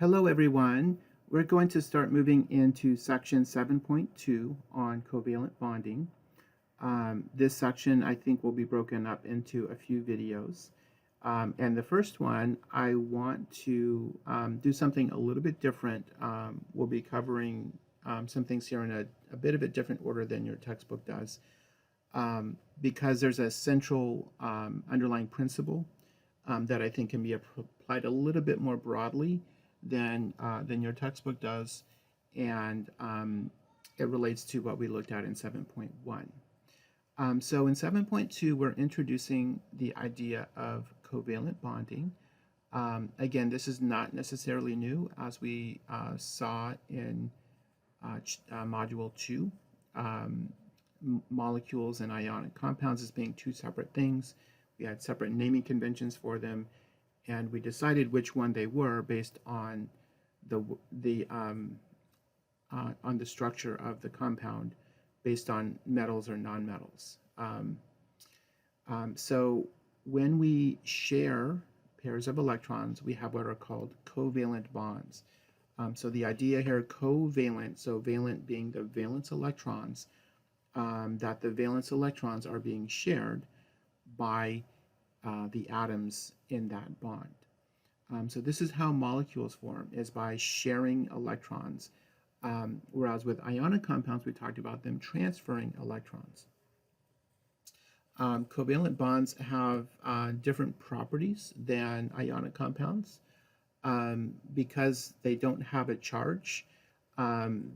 Hello everyone. We're going to start moving into section 7.2 on covalent bonding. This section I think will be broken up into a few videos. And the first one, I want to do something a little bit different. We'll be covering some things here in a bit of a different order than your textbook does, because there's a central underlying principle that I think can be applied a little bit more broadly than your textbook does, and it relates to what we looked at in 7.1. So in 7.2, we're introducing the idea of covalent bonding. Again, this is not necessarily new, as we saw in Module 2, molecules and ionic compounds as being two separate things. We had separate naming conventions for them, and we decided which one they were based on on the structure of the compound, based on metals or nonmetals. So when we share pairs of electrons, we have what are called covalent bonds. So the idea here, covalent, so valent being the valence electrons, that the valence electrons are being shared by the atoms in that bond. So this is how molecules form, is by sharing electrons. Whereas with ionic compounds, we talked about them transferring electrons. Covalent bonds have different properties than ionic compounds. Because they don't have a charge,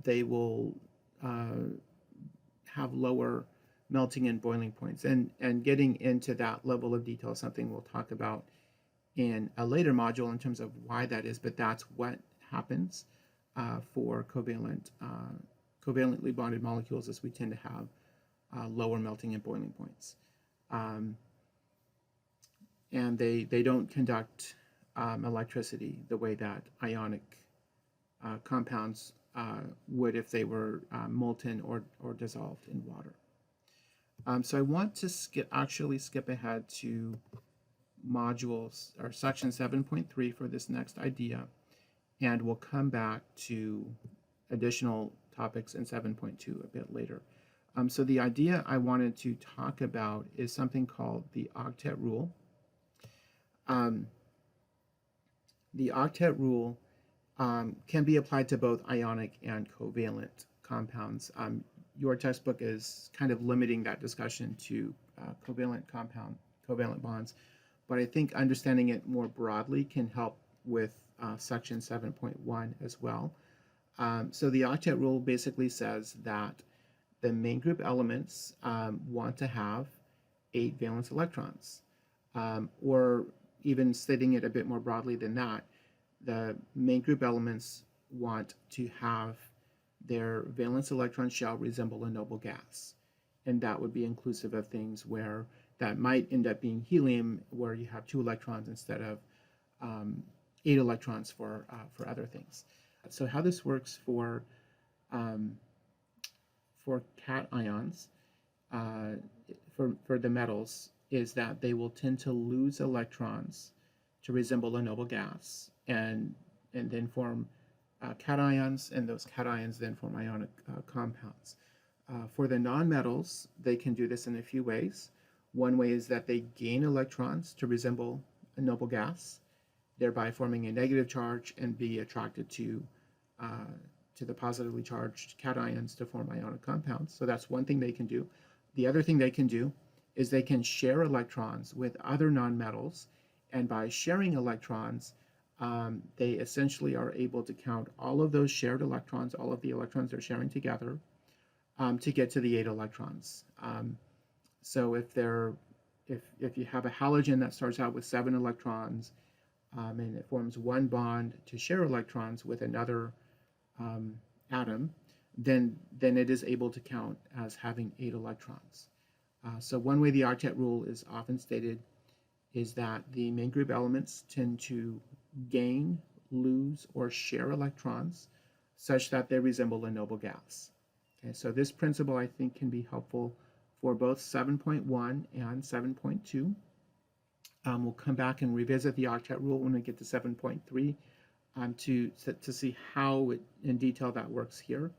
they will have lower melting and boiling points. And getting into that level of detail is something we'll talk about in a later module in terms of why that is, but that's what happens for covalently bonded molecules, as we tend to have lower melting and boiling points. And they don't conduct electricity the way that ionic compounds would if they were molten or dissolved in water. So I want to actually skip ahead to modules or section 7.3 for this next idea, and we'll come back to additional topics in 7.2 a bit later. So the idea I wanted to talk about is something called the octet rule. The octet rule can be applied to both ionic and covalent compounds. Your textbook is kind of limiting that discussion to covalent bonds, but I think understanding it more broadly can help with section 7.1 as well. So the octet rule basically says that the main group elements want to have 8 valence electrons, or even stating it a bit more broadly than that, the main group elements want to have their valence electron shell resemble a noble gas. And that would be inclusive of things where that might end up being helium, where you have 2 electrons instead of 8 electrons for other things. So how this works for cations, for the metals, is that they will tend to lose electrons to resemble a noble gas, and then form cations, and those cations then form ionic compounds. For the nonmetals, they can do this in a few ways. One way is that they gain electrons to resemble a noble gas, thereby forming a negative charge and be attracted to the positively charged cations to form ionic compounds. So that's one thing they can do. The other thing they can do is they can share electrons with other nonmetals, and by sharing electrons, they essentially are able to count all of those shared electrons, all of the electrons they're sharing together, to get to the 8 electrons. So if you have a halogen that starts out with 7 electrons, and it forms one bond to share electrons with another atom, then it is able to count as having 8 electrons. So one way the octet rule is often stated is that the main group elements tend to gain, lose, or share electrons such that they resemble a noble gas. Okay, so this principle, I think, can be helpful for both 7.1 and 7.2. We'll come back and revisit the octet rule when we get to 7.3. to see how in detail that works here.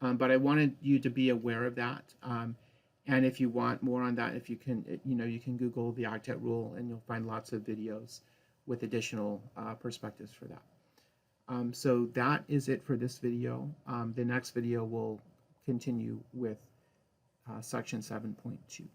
But I wanted you to be aware of that. And if you want more on that, if you can, you can Google the octet rule, and you'll find lots of videos with additional perspectives for that. So that is it for this video. The next video will continue with section 7.2.